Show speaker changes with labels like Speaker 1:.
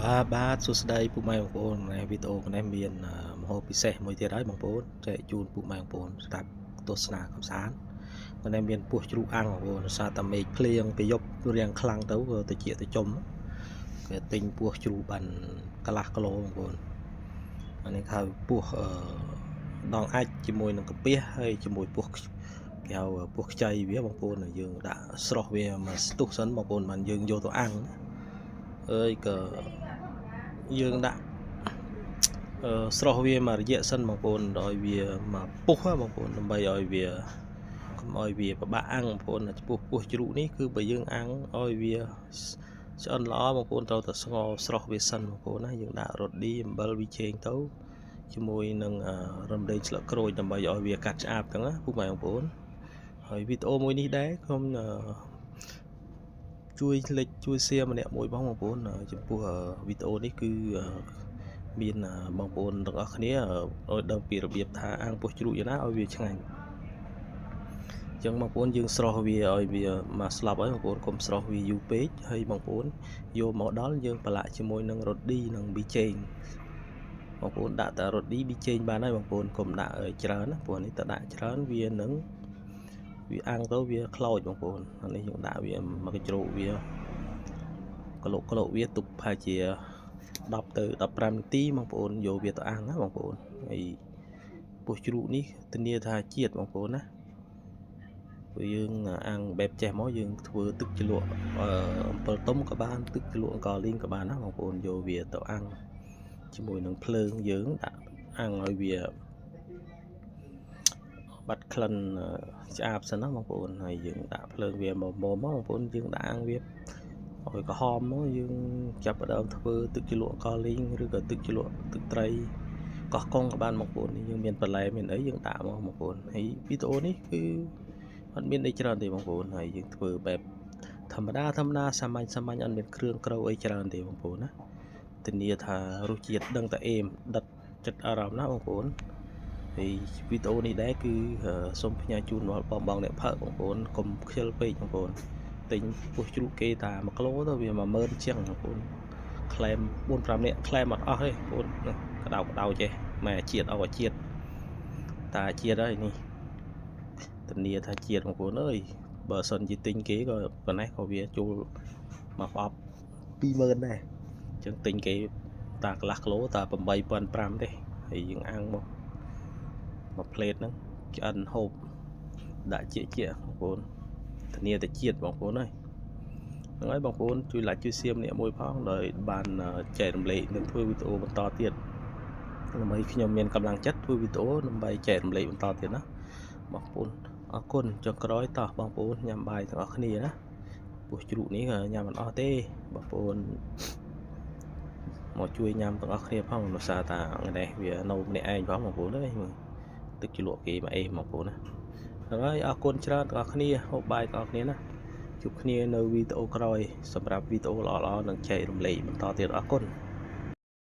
Speaker 1: បាទសួស្តីពុកម៉ែបងប្អូនในវីដេអូនេះមានម្ហូបពិសេសមួយទៀតហើយបងប្អូនចែកជូនពុកម៉ែបងប្អូនស្ដាប់ទស្សនាកម្សាន្តនៅមានពោះជ្រូកអាំងបងប្អូនសារតែមេឃភ្លៀងទៅយប់រាំងខ្លាំងទៅទៅជាទៅចំគេទិញពោះជ្រូកបានកន្លះគីឡូបងប្អូនអានេះហៅពោះដងអាចជាមួយនឹងកាពះហើយជាមួយពោះគេហៅពោះខ្ចីវាបងប្អូនយើងដាក់ស្រោះវាមកស្ទុះសិនបងប្អូនបានយើងយកទៅអាំងអើយក៏យើងដាក់ស្រោះវាមករយៈសិនបងប្អូនឲ្យវាមកពុះបងប្អូនដើម្បីឲ្យវាកុំឲ្យវាពិបាកអាំងបងប្អូនចំពោះពោះជ្រូកនេះគឺបើយើងអាំងឲ្យវាឆ្អិនល្អបងប្អូនត្រូវតែស្ងោរស្រោះវាសិនបងប្អូនណាយើងដាក់រ៉ូឌីអំបិលវីឆេងទៅជាមួយនឹងរំដេងស្លឹកក្រូចដើម្បីឲ្យវាកាត់ឆ្អាបទាំងណាពុកម៉ែបងប្អូនហើយវីដេអូមួយនេះដែរខ្ញុំជួយជួយshareម្នាក់មួយបងប្អូនចំពោះវីដេអូនេះគឺមានបងប្អូនទាំងអស់គ្នាឲ្យដឹងពីរបៀបថាអាំងពោះជ្រូកយ៉ាងណាឲ្យវាឆ្ងាញ់អញ្ចឹងបងប្អូនយើងស្រោះវាឲ្យវាមកស្លាប់ហើយបងប្អូនកុំស្រោះវាយូរពេកហើយបងប្អូនយកមកដល់យើងប្រឡាក់ជាមួយនឹងរ៉ូឌីនិងប៊ីចេងបងប្អូនដាក់តែរ៉ូឌីប៊ីចេងបានហើយបងប្អូនកុំដាក់ច្រើនណាព្រោះនេះតដាក់ច្រើនវានឹងវាអាំងទៅវាខ្លោចបងប្អូនអានេះយើងដាក់វាមកកញ្ជ្រោកវាក្លោកវាទុកប្រហែលជា10ទៅ15នាទីបងប្អូនយកវាទៅអាំងណាបងប្អូនហើយពោះជ្រូកនេះធានាថាជាតិបងប្អូនណាព្រោះយើងអាំងបែបចេះមកយើងធ្វើទឹកជ្រលក់អំពិលទុំក៏បានទឹកជ្រលក់អង្ករលីងក៏បានណាបងប្អូនយកវាទៅអាំងជាមួយនឹងភ្លើងយើងដាក់អាំងឲ្យវាបាត់ក្លិនឆ្អាបសិនណាបងប្អូនហើយយើងដាក់ភ្លើងវាមកបងប្អូនយើងដាក់អាំងវាឲ្យក្រហមមកយើងចាប់ផ្ដើមធ្វើទឹកជ្រលក់អង្ករលីងឬក៏ទឹកជ្រលក់ទឹកត្រីកោះកុងក៏បានបងប្អូនយើងមានបន្លែមានអីយើងដាក់មកបងប្អូនហើយវីដេអូនេះគឺអត់មានអីច្រើនទេបងប្អូនហើយយើងធ្វើបែបធម្មតាសាមញ្ញអត់មានគ្រឿងក្រៅអីច្រើនទេបងប្អូនណាធានាថារសជាតិដឹងតែអេមដិតចិត្តអារម្មណ៍ណាបងប្អូនហើយវីដេអូនេះដែរគឺសូមផ្ញើជូនដល់បងអ្នកផឹកបងប្អូនកុំខ្ជិលពេកបងប្អូនទិញពោះជ្រូកគេតា1គីឡូទៅវា10000ជាងបងប្អូនក្លែម4-5នាក់ក្លែមអត់អស់ទេបងប្អូនកដៅចេះម៉ែជាតិអស់ជាតិតាជាតិហើយនេះធានាថាជាតិបងប្អូនអើយបើសិនជាទិញគេក៏ប៉ុណ្ណេះក៏វាចូលមកប្រអប់20000ដែរអញ្ចឹងទិញគេតាកន្លះគីឡូតា8500ទេហើយយើងអាំងមកផ្លេតហ្នឹងឆ្អិនហូបដាក់ជាបងប្អូនធានាតែជាតិបងប្អូនហើយហ្នឹងហើយបងប្អូនជួយ like ជួយ share ម្នាក់មួយផងដោយបានចែករំលែកនិងធ្វើវីដេអូបន្តទៀតដើម្បីខ្ញុំមានកម្លាំងចិត្តធ្វើវីដេអូដើម្បីចែករំលែកបន្តទៀតណាបងប្អូនអរគុណចុងក្រោយតោះបងប្អូនញ៉ាំបាយទាំងអស់គ្នាណាពោះជ្រូកនេះញ៉ាំមិនអស់ទេបងប្អូនមកជួយញ៉ាំទាំងអស់គ្នាផងដោយសារតានេះវានៅម្នាក់ឯងផងបងប្អូនអើយទឹកជ្រលក់គេមកអេបងប្អូនណាហ្នឹងហើយអរគុណច្រើនទាំងអស់គ្នាហូបបាយទាំងអស់គ្នាណាជួបគ្នានៅវីដេអូក្រោយសម្រាប់វីដេអូល្អៗនឹងចែករំលែកបន្តទៀតអរគុណ